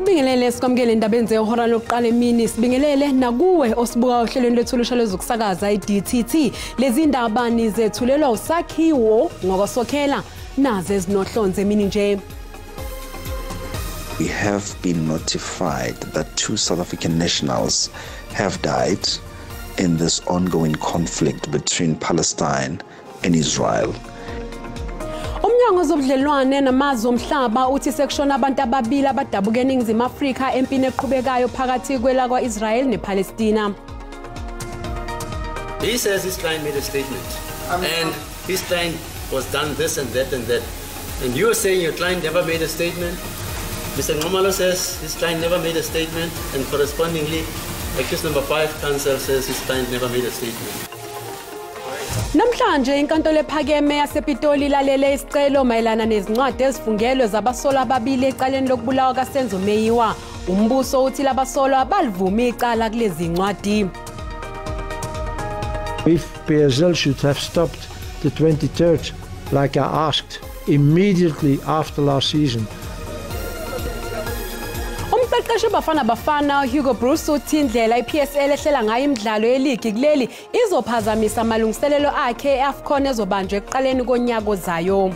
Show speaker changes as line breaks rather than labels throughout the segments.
Sibingelele sikwamukele indaba zehora lokuqala emini sibingelele nakuwe osibuka ohlelweni lethu lusha lezokusakaza iDTT lezi ndaba nizethulelwa usakhiwo ngokusokhela nazo ezinohlonze emini nje.
We have been notified that 2 South African nationals have died in this ongoing conflict between Palestine and Israel.
Umnyango zobudlelwane namazwe omhlaba uthi sekushona abantu ababili abadabuke eNingizimu Afrika empini eqhubekayo phakathi kwelakwa Israel nePalestina.
He says his client made a statement and his client was done this and that and that. And you are saying your client never made a statement. Mr. Ngomalo says his client never made a statement, and correspondingly, accused number 5 counsel says his client never made a statement.
Namhlanje inkantolo ephakeme yasePitoli lalele isicelo mayelana nezincwadi ezifungelwe zabasolwa ababili ecaleni lokubulawa kaSenzo Meyiwa. Umbuso uthi labasolwa abalivumi icala kulezi ncwadi.
If PSL should have stopped the 23rd, like I asked, immediately after last season.
Umqeqeshi Bafana Hugo Bruce uthi indlela iPSL ehlela ngayo imidlalo yeligi kuleli izophazamisa amalungiselelo akhe eAFCON ezobanjwa ekuqaleni konyaka ozayo.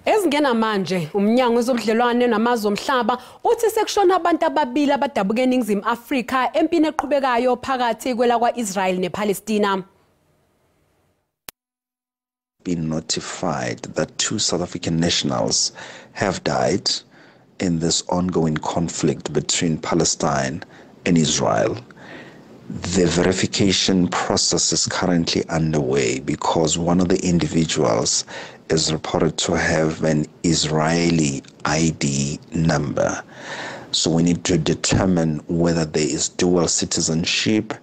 Ezingena manje umnyango wezobudlelwane namazwe omhlaba uthi sekushona abantu ababili abadabuke eNingizimu Afrika empini eqhubekayo phakathi kwelakwa Israel nePalestina.
Been notified that 2 South African nationals have died in this ongoing conflict between Palestine and Israel. The verification process is currently underway because one of the individuals is reported to have an Israeli ID number. So we need to determine whether there is dual citizenship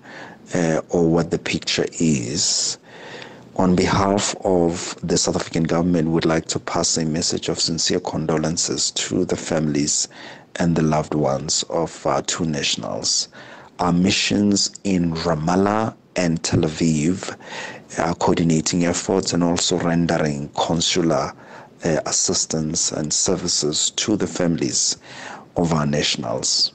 or what the picture is. On behalf of the South African government, we'd like to pass a message of sincere condolences to the families and the loved ones of our 2 nationals. Our missions in Ramallah and Tel Aviv are coordinating efforts and also rendering consular assistance and services to the families of our nationals.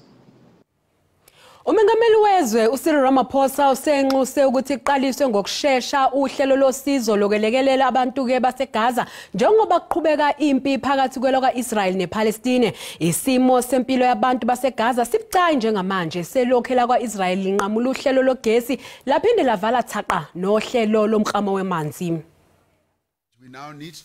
Umengameli wezwe uCyril Ramaphosa usenxuse ukuthi iqaliswe ngokusheshsha uhlelo losizo lokwelekelela abantu ke baseGaza njengoba kuqhubeka impi phakathi kwelokwa Israel nePalestine. Isimo sempilo yabantu baseGaza sibucayi njengamanje selokhela kwaIsrael linqamula uhlelo logesi laphinde lavala thaqa nohlelo lomklamo wemanzi.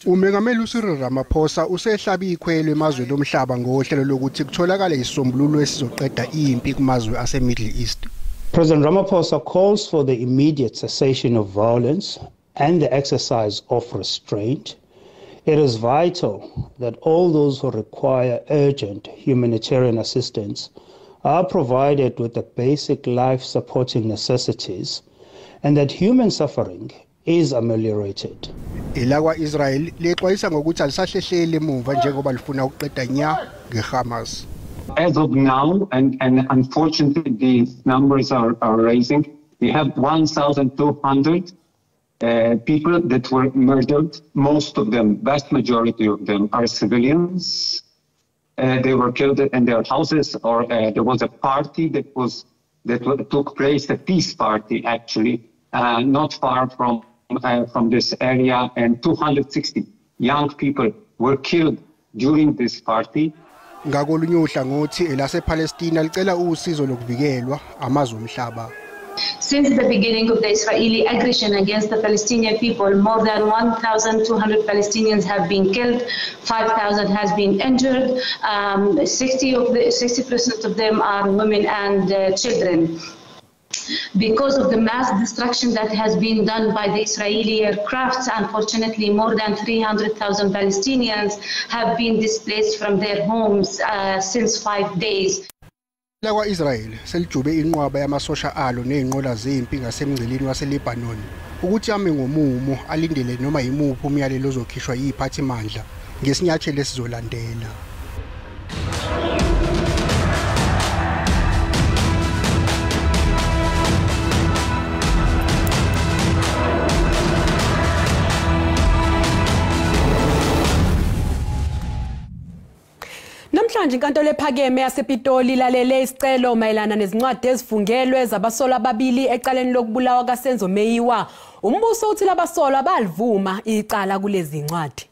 Umengameli uCyril Ramaphosa usehlabe ikhwelo emazweni omhlaba ngohlelo lokuthi kutholakala isisombululo esizoqeda impi kumazwe ase-Middle East.
President Ramaphosa calls for the immediate cessation of violence and the exercise of restraint. It is vital that all those who require urgent humanitarian assistance are provided with the basic life-supporting necessities and that human suffering is ameliorated.
Ilakwa Israel lexwayisa ngokuthi alisahlehlele emuva njengoba lifuna ukuqeda nya ngeHamas.
As of now, and unfortunately these numbers are rising, we have 1,200 people that were murdered. Most of them, vast majority of them, are civilians. They were killed in their houses, or there was a party that took place, a peace party actually, not far from this area, and 260 young people were killed during this party.
Ngakolunye uhlangothi elasePalestina licela usizo lokuvikelwa amazwe omhlaba.
Since the beginning of the Israeli aggression against the Palestinian people, more than 1,200 Palestinians have been killed, 5,000 has been injured, 60% of them are women and children. Because of the mass destruction that has been done by the Israeli aircrafts, unfortunately, more than 300,000 Palestinians have been displaced from their homes since 5 days.
Lakwa Israel selijube inqwaba yamasosha alo nezinqola zempi ngasemngceleni waseLebanon ukuthi ame ngomumo alindele noma yimuphi umyalelo ozokhishwa yiphathimandla ngesinyathelo esizolandela.
Namhlanje inkantolo ephakeme yasePitoli ilalele isicelo mayelana nezincwadi ezifungelwe zabasolwa ababili ecaleni lokubulawa kaSenzo Meyiwa. Umbuso uthi labasolwa balivuma icala kulezi zincwadi.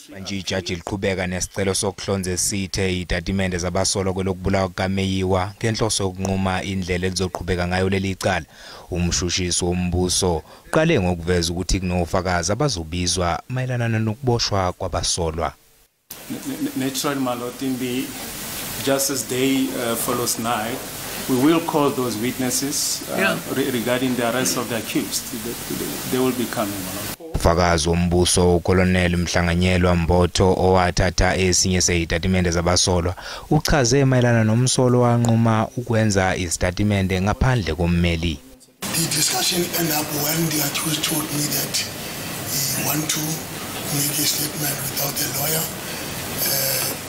Manje ijaji liqhubeka nesicelo sokuhlonza esithe itatimende zabasolwa kwelokubulawa kaMeyiwa ngenhloso yokunquma indlela elizoqhubeka ngayo leli cala. Umshushisi wombuso uqale ngokuveza ukuthi kunofakazi abazobizwa mayelana nokuboshwa kwabasolwa.
Naturally, my lord, in the Justice Day follows night, we will call those witnesses regarding the arrest of the accused. They will be coming.
Ufakazi wombuso ukoloneli Mhlanganyelwa Mbotho owathatha esinye sezitatimende zabasolwa uchaze mayelana nomsolo wanquma ukwenza izitatimende ngaphandle kommeli.
The discussion ended up when the accused told me that he want to make a statement without a lawyer.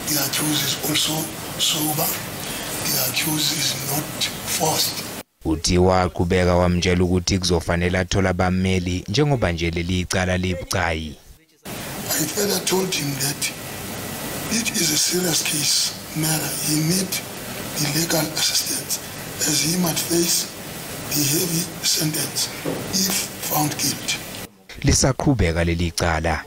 The accused is also sober. The accused is not forced.
Utiwa kubeka wamtshela ukuthi kuzofanele athola abameli njengoba nje leli icala libucayi.
I further told him that it is a serious case matter. He need the legal assistance as he might face the heavy sentence if found guilty.
Lisaqhubeka leli icala.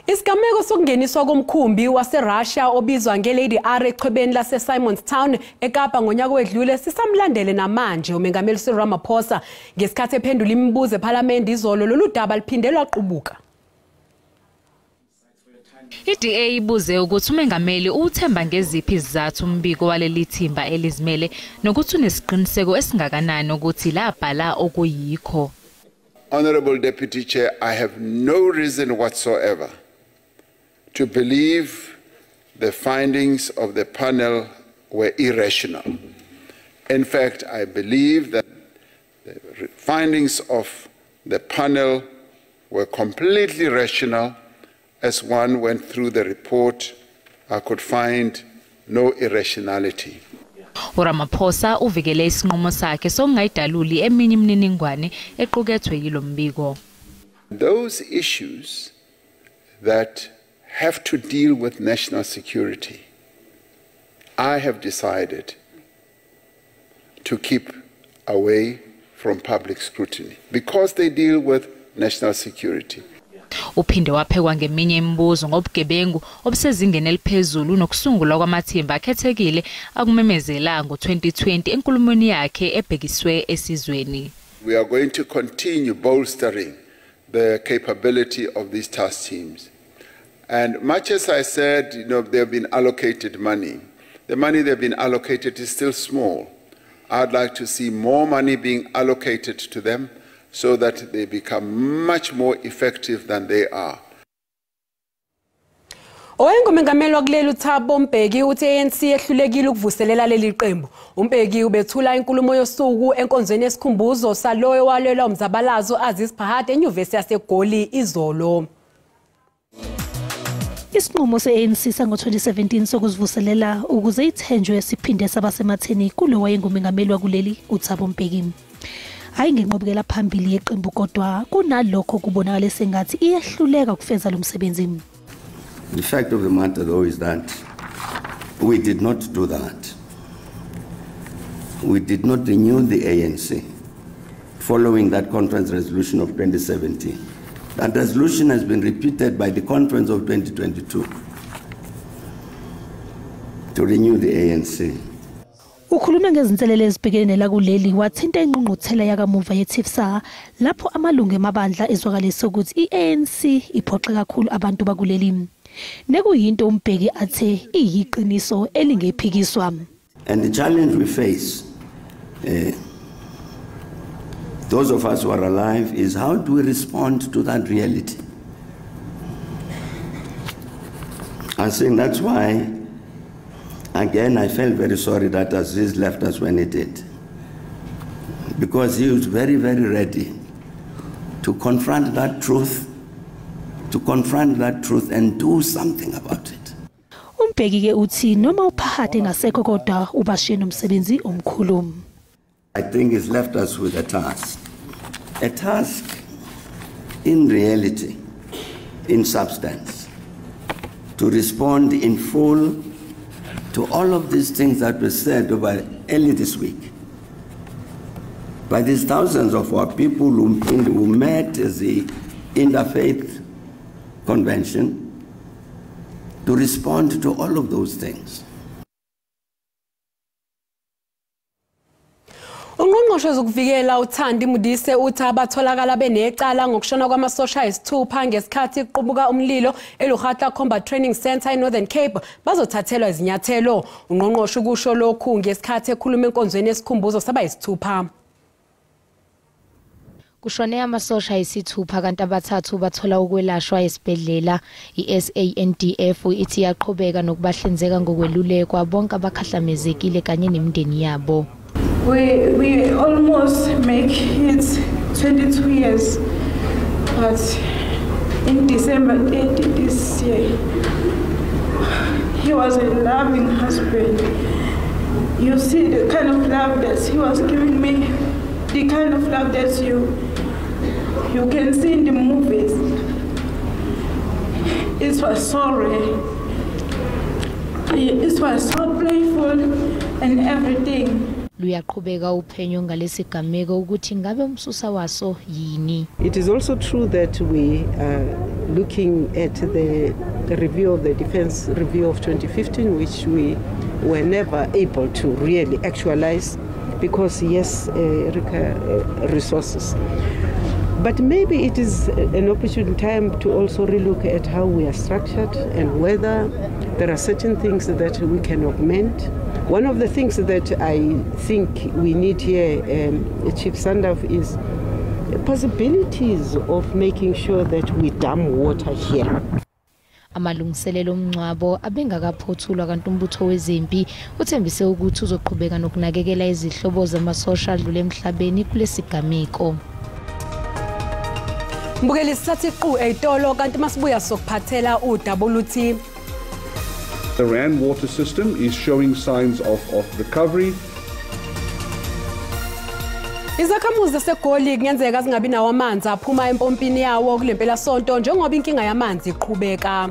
Isigameko sokungeniswa komkhumbi waseRussia obizwa ngeLady R echwebeni laseSimonstown eKapa ngonyaka wedlule sisamlandele namanje umengameli Cyril Ramaphosa ngesikhathi ephendula imibuzo eParliament izolo lolu daba liphindelwa qubuka.
iDA ibuze ukuthi umengameli uthemba ngeziphi izathu umbiko waleli thimba elizimele nokuthi unesiqiniseko esingakanani ukuthi labhala okuyikho.
Honorable Deputy Chair, I have no reason whatsoever to believe the findings of the panel were irrational. In fact, I believe that the findings of the panel were completely rational. As one went through the report, I could find no irrationality.
uRamaphosa uvikele isinqumo sakhe sokungayidaluli eminye imininingwane equkethwe yilo mbiko.
Those issues that have to deal with national security, I have decided to keep away from public scrutiny because they deal with national security.
Uphinde waphekwa ngeminye imibuzo ngobugebengu obusezingeni eliphezulu nokusungulwa kwamathimba akhethekile akumemezela ngo2020 enkulumweni yakhe ebhekiswe esizweni.
We are going to continue bolstering the capability of these task teams. And much as I said, they have been allocated money. The money they've been allocated is still small. I'd like to see more money being allocated to them so that they become much more effective than they are.
Owengumengameli wakuleli uThabo Mbeki uthi ANC ehlulekile ukuvuselela leli qembu. Umbeki ubethula inkulumo yosuku enkonzweni yesikhumbuzo saloyo walwela umzabalazo Aziz Phahade eNyuvesi yaseGoli izolo.
Isinqumo se-ANC sango-2017 sokuzivuselela ukuze ithenjwe siphinde sabasematheni kulo wayengumengameli wakuleli uThabo Mbeki. Hayi ngenqubekela phambili yeqembu kodwa kunalokho kubonakala sengathi iyahluleka ukufeza lo msebenzi.
The fact of the matter though is that we did not do that. We did not renew the ANC following that conference resolution of 2017. That resolution has been repeated by the conference of 2022 to renew the ANC.
Ukhuluma ngezinselele ezibhekene lakuleli wathinta ingqungquthela yakamuva yeTIFSA lapho amalungu emabandla ezwakalisa ukuthi iANC iphoxe kakhulu abantu bakuleli. Nekuyinto uMbeki athe iyiqiniso elingephikiswa.
And the challenge we face, those of us who are alive, is how do we respond to that reality? I think that's why, again, I felt very sorry that Aziz left us when he did. Because he was very, very ready to confront that truth, and do something about it.
Umbeki ke uthi noma uPhahade ngasekho kodwa ubashiye nomsebenzi omkhulu.
I think it's left us with a task. A task in reality, in substance, to respond in full to all of these things that were said over early this week by these thousands of our people who met as the Interfaith Convention, to respond to all of those things.
Ungqongqoshe zokuvikela uThandi Mudise uthi abatholakala benecala ngokushona kwamasosha ayisithupha ngesikhathi kuqubuka umlilo eLuhatla Combat Training Center eNorthern Cape bazothathelwa izinyathelo. Ungqongqoshe kusho lokhu ngesikhathi ekhuluma enkonzweni yesikhumbuzo sabayisithupha.
Kushone amasosha ayisithupha kanti abathathu bathola ukwelashwa esibhedlela. iSANDF ithi yaqhubeka nokubahlinzeka ngokwelulekwa bonke abakhahlamezekile kanye nemindeni yabo.
We almost make it 22 years, but in December 30 this year, he was a loving husband. You see the kind of love that he was giving me, the kind of love that you can see in the movies. It was so rare. It was so playful and everything.
Luyaqhubeka uphenyo ngalesigameko ukuthi ngabe umsusa waso yini.
It is also true that we are looking at the review of the defense review of 2015, which we were never able to really actualize because yes, resources. But maybe it is an opportune time to also relook at how we are structured and whether there are certain things that we can augment. One of the things that I think we need here, Chief Sandaf, is possibilities of making sure that we dam water here.
Amalungiselelo omncwabo abengakaphothulwa kanti umbutho wezempi uthembise ukuthi uzoqhubeka nokunakekela izihlobo zamasosha adlule emhlabeni kulesigameko.
Mbukeli sathi qhu etolo kanti masibuya sokuphathela uWT.
The Rand water system is showing signs of recovery.
Izakhamuzi zaseGoli kungenzeka zingabi nawo amanzi aphuma empompini yawo kulempela sonto njengoba inkinga yamanzi iqhubeka.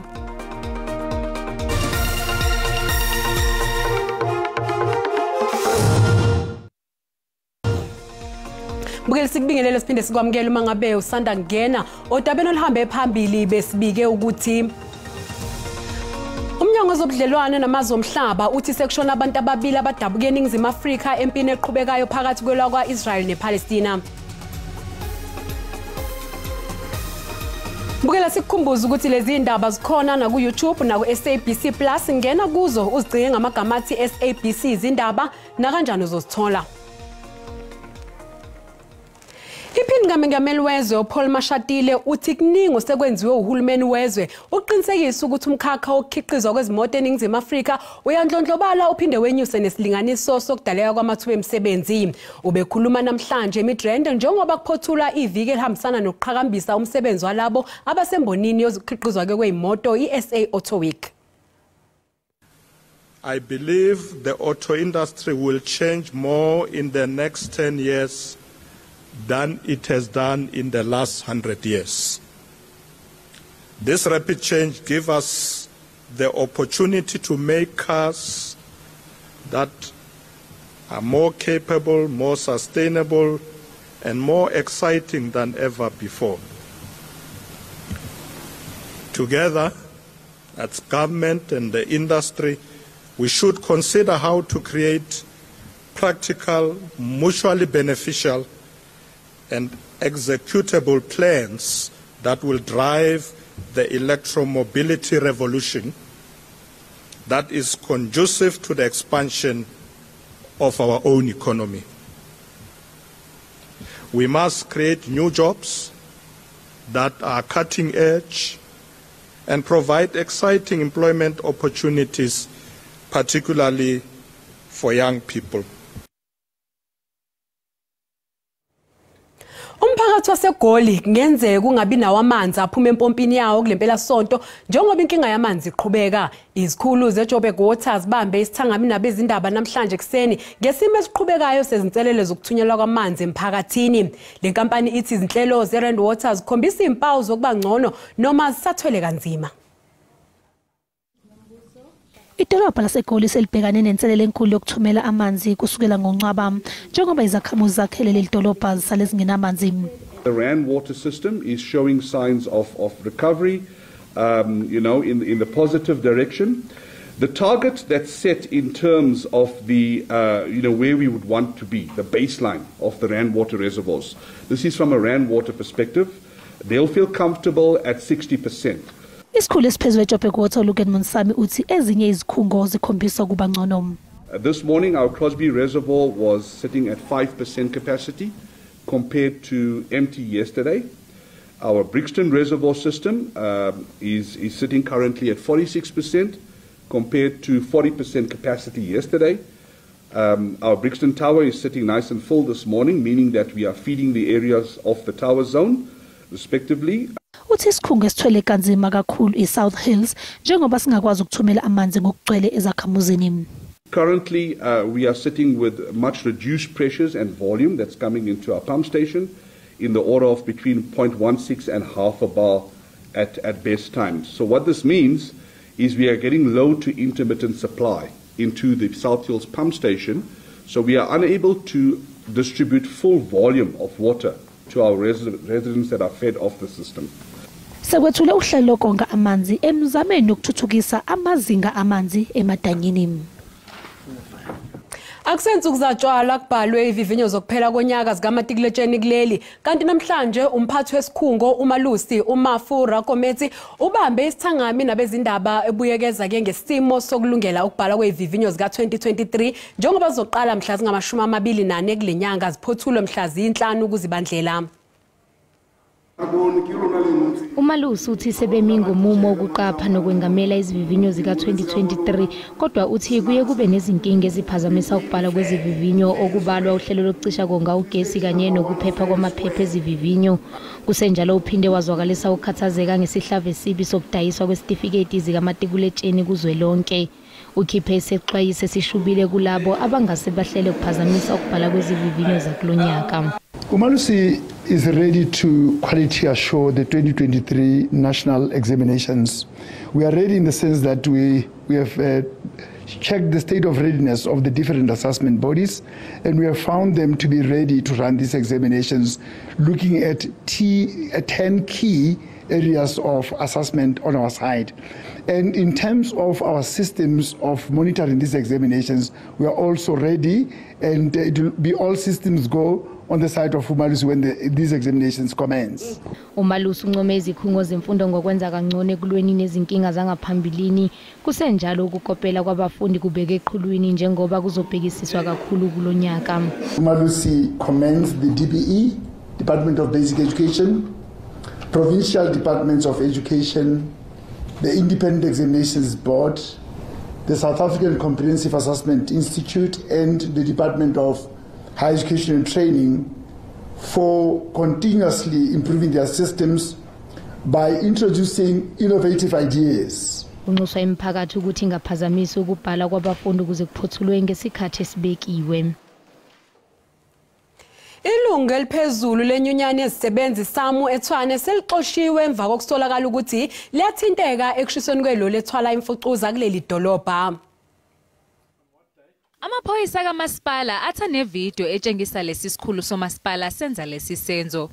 Mbukeli sikubingelele siphinde sikwamukele uma ngabe usanda ngena odabeni oluhambe phambili besibike ukuthi Umnyango wezobudlelwane namazwe omhlaba uthi sekushona abantu ababili abadabuke eNingizimu Afrika empini eqhubekayo phakathi kwelwa kwa-Israel nePalestina. Mbukela sikukhumbuza ukuthi lezi ndaba zikhona na ku YouTube na ku SABC Plus ngena kuzo uzigcine ngamagama athi SABC izindaba na kanjani uzozithola. Iphini kaMengameli wezwe uPaul Mashatile uthi kuningi sekwenziwe uhulumeni wezwe uqinisekisa ukuthi umkhakha okhiqizwa kwezimoto eNingizimu Afrika uyandlondlobala uphinde wenyuse nesilinganiso sokudaleka kwamathuba emisebenzi. Ubekhuluma namhlanje eMidrand njengoba kuphothula iviki elihambisana nokuqhakambisa umsebenzi walabo abasembonini yokukhiqizwa kwezimoto iSA Auto Week.
I believe the auto industry will change more in the next 10 years than it has done in the last 100 years. This rapid change gives us the opportunity to make cars that are more capable, more sustainable, and more exciting than ever before. Together, as government and the industry, we should consider how to create practical, mutually beneficial, and executable plans that will drive the electromobility revolution that is conducive to the expansion of our own economy. We must create new jobs that are cutting edge and provide exciting employment opportunities, particularly for young people.
Umphakathi waseGoli kungenzeka kungabi nawo amanzi aphuma empompini yawo kulempela sonto njengoba inkinga yamanzi iqhubeka. Izikhulu zeJoburg Waters bambe isithangami nabezindaba namhlanje ekseni ngesimo esiqhubekayo sezinselele zokuthunyelwa kwamanzi emphakathini. Le nkampani ithi izinhlelo zeRand Waters khombisa impawu zokuba ngcono noma zisathwele kanzima.
Idolobha laseGoli selibhekane nenselelo enkulu yokuthumela amanzi kusukela ngoNcwaba njengoba izakhamuzi zakhele leli dolobha zisale zingenamanzi.
The Rand water system is showing signs of recovery, in the positive direction. The target that's set in terms of the, where we would want to be, the baseline of the Rand water reservoirs. This is from a Rand water perspective. They'll feel comfortable at 60%.
Isikhulu esiphezulu eJoburg Water uLuken Monsami uthi ezinye izikhungo zikhombisa kuba ngcono.
This morning our Crosby reservoir was sitting at 5% capacity compared to empty yesterday. Our Brixton reservoir system is sitting currently at 46% compared to 40% capacity yesterday. Our Brixton tower is sitting nice and full this morning, meaning that we are feeding the areas of the tower zone respectively.
Uthi isikhungo esithwele kanzima kakhulu iSouth Hills njengoba singakwazi ukuthumela amanzi ngokugcwele ezakhamuzini.
Currently we are sitting with much reduced pressures and volume that's coming into our pump station in the order of between 0.16 and half a bar at best times. So what this means is we are getting low to intermittent supply into the South Hills pump station, so we are unable to distribute full volume of water to our residents that are fed off the system.
Sekwethule uhlelo lokonga amanzi emzameni ukuthuthukisa amazinga amanzi emadanyini.
Akusenze ukuzatshwala kubhalwe ivivinyo zokuphela konyaka zikaMatikletsheni kuleli kanti namhlanje umphathi wesikhungo uMalusi uMafura Kometi ubambe isithangami nabezindaba ebuyekeza ke ngesimo sokulungela ukubhala kwevivinyo zika 2023 njengoba zoqala mhla zingama24 kulenyanga ziphothulwe mhla zinhlanu ukuzibandlela.
Umalusi uthi sebemi ngomumo wokuqapha nokwengamela izivivinyo zika 2023 kodwa uthi kuye kube nezinkinga eziphazamisa ukubhala kwezivivinyo okubalwa uhlelo lokucisha konga ugesi kanye nokuphepha kwamaphepha ezivivinyo. Kusenjalo uphinde wazwakalisa ukukhathazeka ngesihlave sibi sokudayiswa kwesitifiketi zikamatikuletsheni kuzwelonke. Ukhiphe isexwayiso esishubile kulabo abangase bahlele ukuphazamisa ukubhala kwezivivinyo zakulonyaka.
Umalusi is ready to quality assure the 2023 national examinations. We are ready in the sense that we have checked the state of readiness of the different assessment bodies, and we have found them to be ready to run these examinations, looking at 10 key areas of assessment on our side. And in terms of our systems of monitoring these examinations, we are also ready, and it will be all systems go on the side of Umalusi when these examinations commence.
Umalusi uncome izikhungo zemfundo ngokwenza kangcono ekulweni nezinkinga zangaphambilini kusenjalo ukukopela kwabafundi kubeke eqhulwini njengoba kuzobhekisiswa kakhulu kulonyaka.
Umalusi commends the DBE, Department of Basic Education, provincial departments of education, the Independent Examinations Board, the South African Comprehensive Assessment Institute, and the Department of Higher Education and Training for continuously improving their systems by introducing innovative ideas.
Unxuswa imiphakathi ukuthi ingaphazamisa ukubhala kwabafundi ukuze kuphothulwe ngesikhathi esibekiwe.
Ilungu eliphezulu lenyunyane yezisebenzi SAMU eTshwane selixoshiwe emva kokutholakala ukuthi liyathinteka ekushisweni kweloli ethwala imfucuza kuleli dolobha.
Amaphoyisa kamasipala atha nevideo etshengisa lesi sikhulu somasipala senza lesi senzo.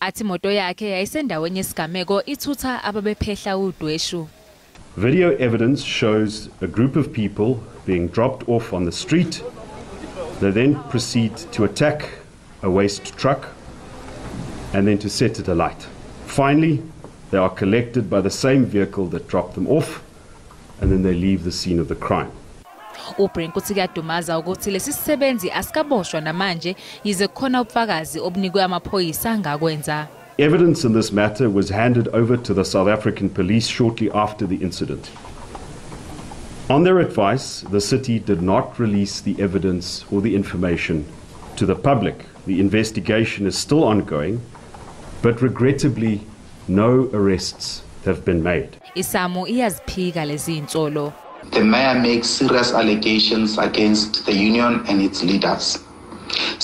Athi imoto yakhe yayisendaweni yesigameko ithutha ababephehla udweshu.
Video evidence shows a group of people being dropped off on the street. They then proceed to attack a waste truck and then to set it alight. Finally, they are collected by the same vehicle that dropped them off, and then they leave the scene of the crime.
Ubrink uthi kuyadumaza ukuthi lesi sisebenzi asikaboshwa namanje yize khona ubufakazi obunikwe amaphoyisa ngakwenza.
Evidence in this matter was handed over to the South African police shortly after the incident. On their advice, the city did not release the evidence or the information to the public. The investigation is still ongoing, but regrettably, no arrests have been made.
ISAMU iyaziphika lezi insolo.
The mayor makes serious allegations against the union and its leaders.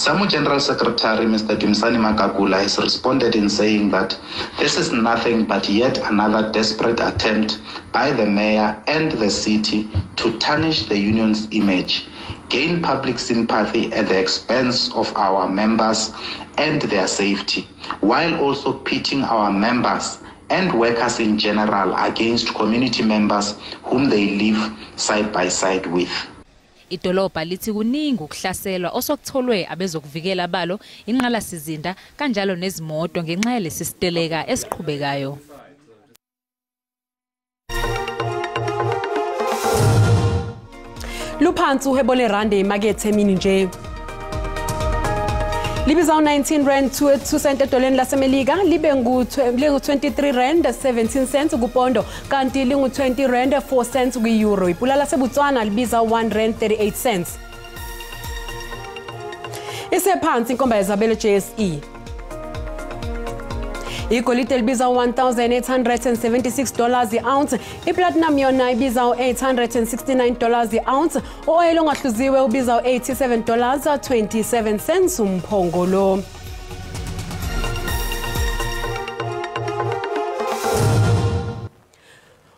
SAMU General Secretary Mr. Dumsani Makakula has responded in saying that this is nothing but yet another desperate attempt by the mayor and the city to tarnish the union's image, gain public sympathy at the expense of our members and their safety, while also pitting our members and workers in general against community members whom they live side by side with.
Idolobha lithi kuningi ukuhlaselwa osokutholwe abezokuvikela balo inqala sizinda kanjalo nezimoto ngenxa yalesi siteleka esiqhubekayo.
Luphansi uhebo lerandi emakethe emini nje. Libiza 19 rand to 2 cent edoleni lasemelika, libe ngu-23 rand 17 cents kupondo, kanti lingu 20 rand 4 cents ku-euro. Ipula laseBotswana libiza 1 rand 38 cents. Isephansi inkomba yezabelo JSE. Igolide libiza $1,876 i-ounce, iplatinum yona ibiza $869 i-ounce, oil ongahluziwe ubiza $87.27 umphongolo.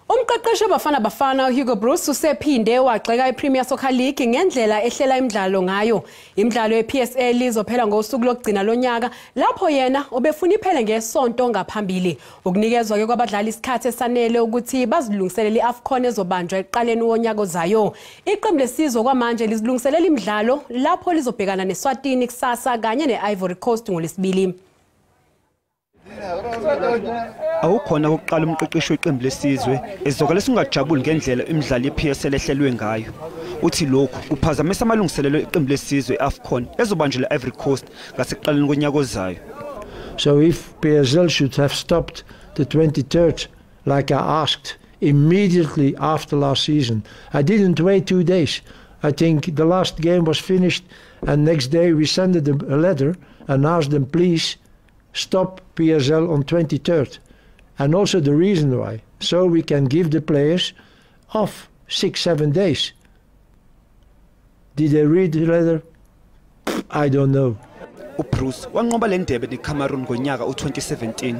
Umqeqeshi Bafana Hugo Bruce usephinde wagxeka iPremier Soccer League ngendlela ehlela imidlalo ngayo. Imidlalo yePSL izophela ngosuku lokugcina lonyaka lapho yena obefuna iphele ngesonto ngaphambili. Ukunikezwa ke kwabadlali isikhathi esanele ukuthi bazilungiselele iAFCON ezobanjwa eqaleni wonyaka ozayo. Iqembu lesizwe kwamanje lizilungiselela imidlalo lapho lizobhekana neSwatini kusasa kanye neIvory Coast ngolesibili.
Awukhona ukuqala umqeqeshi weqembu lesizwe ezokala singajabuli ngendlela imidlalo yePSL ehlelwe ngayo. Uthi lokhu kuphazamisa amalungiselelo eqembu lesizwe eAFCON ezobanjwa eIvory Coast ngaseqaleni konyaka ozayo.
So if PSL should have stopped the 23rd like I asked immediately after last season, I didn't wait 2 days. I think the last game was finished and next day we sent them a letter and asked them please stop PSL on 23rd, and also the reason why, so we can give the players off 6-7 days. Did they read the letter? I don't know.
uBruce wanqoba le ndebe neCameroon ngonyaka u2017.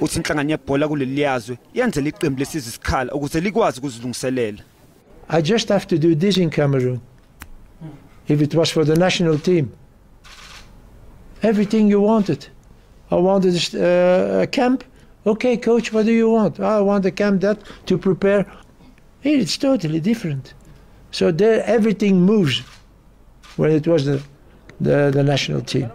Uthi inhlangano yebhola kuleli yazwe yenzela iqembu lesizwe isikhala ukuze likwazi ukuzilungiselela.
I just have to do this in Cameroon. If it was for the national team, everything you wanted. I wanted a camp. Okay, coach, what do you want? I want a camp that to prepare. Here it's totally different. So there, everything moves when it was the national team.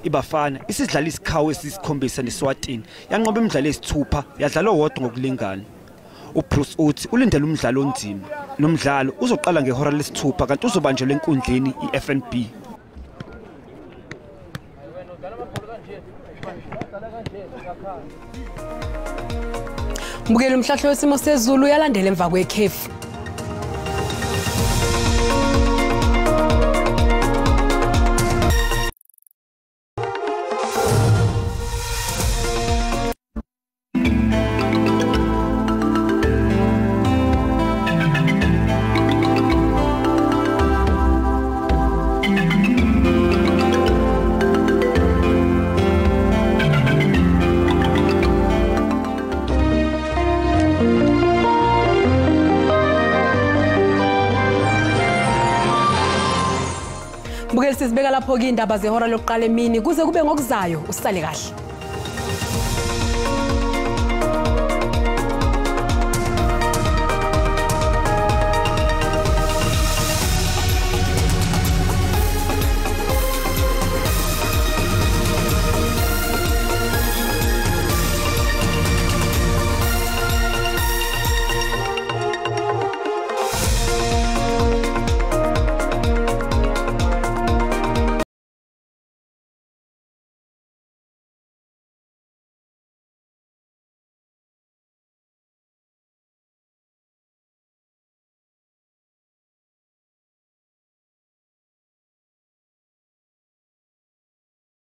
Ibafana isidlala isikhawu esisikhombisa neSwatini yanqoba imidlalo esithupha yadlala owodwa ngokulingana. uBruce uthi ulindele umdlalo onzima. Lo mdlalo uzoqala ngehora lesithupha kanti uzobanjelwa enkundleni iFNB.
Mbukela umhlahlo wesimo sezulu yalandela emva kwekhefu. Mbukela sizibeka lapho ke indaba zehora lokuqala emini kuze kube ngokuzayo usale kahle.